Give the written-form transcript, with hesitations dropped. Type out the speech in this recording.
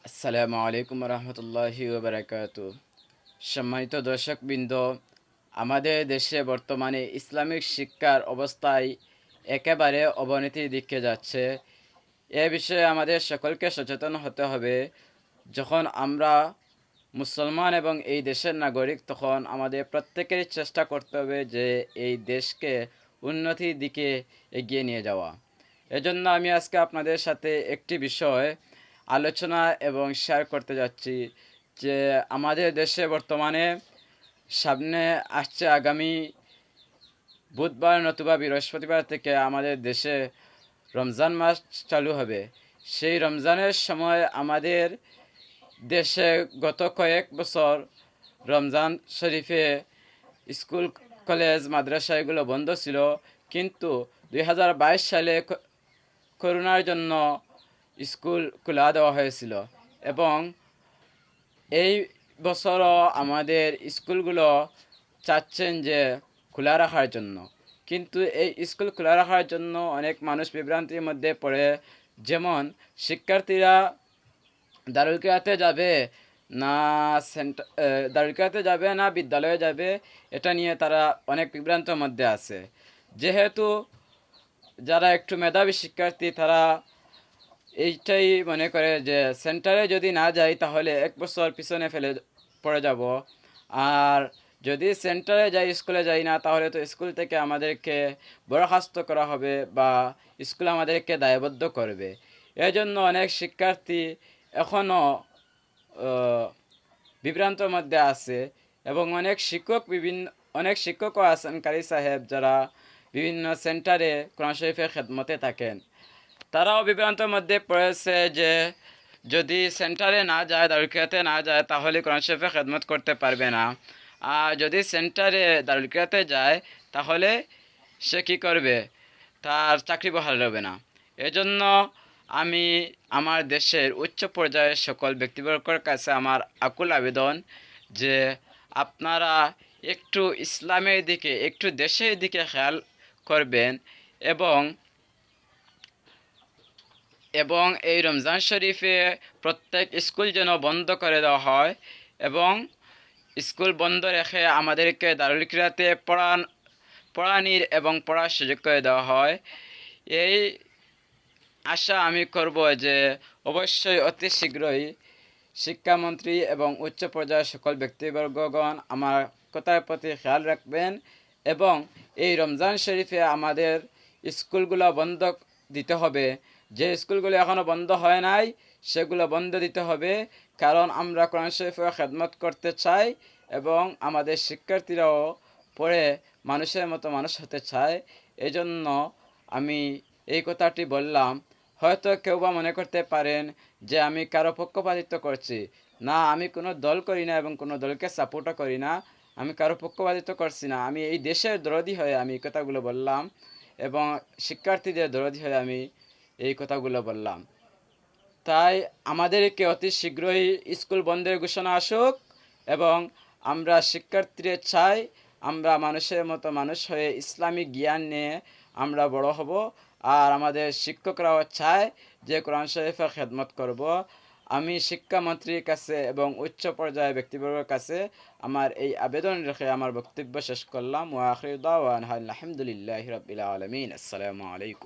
আসসালামু আলাইকুম রহমতুল্লাহি ওবরাকাতু। সম্মানিত দর্শকবৃন্দ, আমাদের দেশে বর্তমানে ইসলামিক শিক্ষার অবস্থায় একেবারে অবনতির দিকে যাচ্ছে। এ বিষয়ে আমাদের সকলকে সচেতন হতে হবে। যখন আমরা মুসলমান এবং এই দেশের নাগরিক, তখন আমাদের প্রত্যেকেরই চেষ্টা করতে হবে যে এই দেশকে উন্নতির দিকে এগিয়ে নিয়ে যাওয়া। এজন্য আমি আজকে আপনাদের সাথে একটি বিষয় আলোচনা এবং শেয়ার করতে যাচ্ছি যে আমাদের দেশে বর্তমানে সামনে আসছে আগামী বুধবার নতুবা বৃহস্পতিবার থেকে আমাদের দেশে রমজান মাস চালু হবে। সেই রমজানের সময় আমাদের দেশে গত কয়েক বছর রমজান শরীফে স্কুল কলেজ মাদ্রাসা এগুলো বন্ধ ছিল, কিন্তু 2022 সালে করোনার জন্য স্কুল খোলা দেওয়া হয়েছিল এবং এই বছরও আমাদের স্কুলগুলো চাচ্ছেন যে খোলা রাখার জন্য। কিন্তু এই স্কুল খোলা রাখার জন্য অনেক মানুষ বিভ্রান্তির মধ্যে পড়ে। যেমন শিক্ষার্থীরা দারুল কিরাতে যাবে না দারুল কিরাতে যাবে না বিদ্যালয়ে যাবে, এটা নিয়ে তারা অনেক বিভ্রান্তের মধ্যে আছে। যেহেতু যারা একটু মেধাবী শিক্ষার্থী, তারা এইটাই মনে করে যে সেন্টারে যদি না যাই তাহলে এক বছর পিছনে ফেলে পড়ে যাব, আর যদি সেন্টারে যাই স্কুলে যাই না তাহলে তো স্কুল থেকে আমাদেরকে বরখাস্ত করা হবে বা স্কুল আমাদেরকে দায়বদ্ধ করবে। এজন্য অনেক শিক্ষার্থী এখনও বিভ্রান্তর মধ্যে আছে এবং অনেক শিক্ষকও আছেন কারি সাহেব, যারা বিভিন্ন সেন্টারে কোরআন শরীফের খেদমতে থাকেন। তারাও বিভ্রান্তের মধ্যে পড়েছে যে যদি সেন্টারে না যায়, দারুল কিরাতে না যায়, তাহলে কোরআন শরীফে খেদমত করতে পারবে না। আর যদি সেন্টারে দারুল কিরাতে যায় তাহলে সে কী করবে, তার চাকরি বহাল হবে না। এজন্য আমি আমার দেশের উচ্চ পর্যায়ের সকল ব্যক্তিবর্গের কাছে আমার আকুল আবেদন যে আপনারা একটু ইসলামের দিকে, একটু দেশের দিকে খেয়াল করবেন এবং এবং এই রমজান শরীফে প্রত্যেক স্কুল যেন বন্ধ করে দেওয়া হয় এবং স্কুল বন্ধ রেখে আমাদেরকে দারুল কিরাতে পড়ানির এবং পড়ার সুযোগ করে দেওয়া হয়। এই আশা আমি করব যে অবশ্যই অতি শীঘ্রই শিক্ষামন্ত্রী এবং উচ্চ পর্যায়ের সকল ব্যক্তিবর্গগণ আমার কথার প্রতি খেয়াল রাখবেন এবং এই রমজান শরীফে আমাদের স্কুলগুলো বন্ধ দিতে হবে। যে স্কুলগুলো এখনও বন্ধ হয় নাই সেগুলো বন্ধ দিতে হবে, কারণ আমরা কোরআন শরীফের খেদমত করতে চাই এবং আমাদের শিক্ষার্থীরাও পড়ে মানুষের মতো মানুষ হতে চায়। এজন্য আমি এই কথাটি বললাম। হয়তো কেউ বা মনে করতে পারেন যে আমি কারো পক্ষপাতিত্ব করছি। না, আমি কোনো দল করি না এবং কোনো দলকে সাপোর্টও করি না। আমি কারো পক্ষপাতিত্ব করছি না। আমি এই দেশের দরদি হয়ে আমি এই কথাগুলো বললাম এবং শিক্ষার্থীদের দরদি হয়ে আমি এই কথাগুলো বললাম। তাই আমাদেরকে অতি শীঘ্রই স্কুল বন্ধের ঘোষণা আসুক এবং আমরা শিক্ষার্থীরা চাই আমরা মানুষের মতো মানুষ হয়ে ইসলামিক জ্ঞান নিয়ে আমরা বড় হব, আর আমাদের শিক্ষকরাও চায় যে কোরআন শরীফের খেদমত করব। আমি শিক্ষামন্ত্রীর কাছে এবং উচ্চ পর্যায়ের ব্যক্তিবর্গের কাছে আমার এই আবেদন রেখে আমার বক্তব্য শেষ করলাম। ওয়া আখিরু দাওয়ানা আলহামদুলিল্লাহি রাব্বিল আলামিন। আসসালামু আলাইকুম।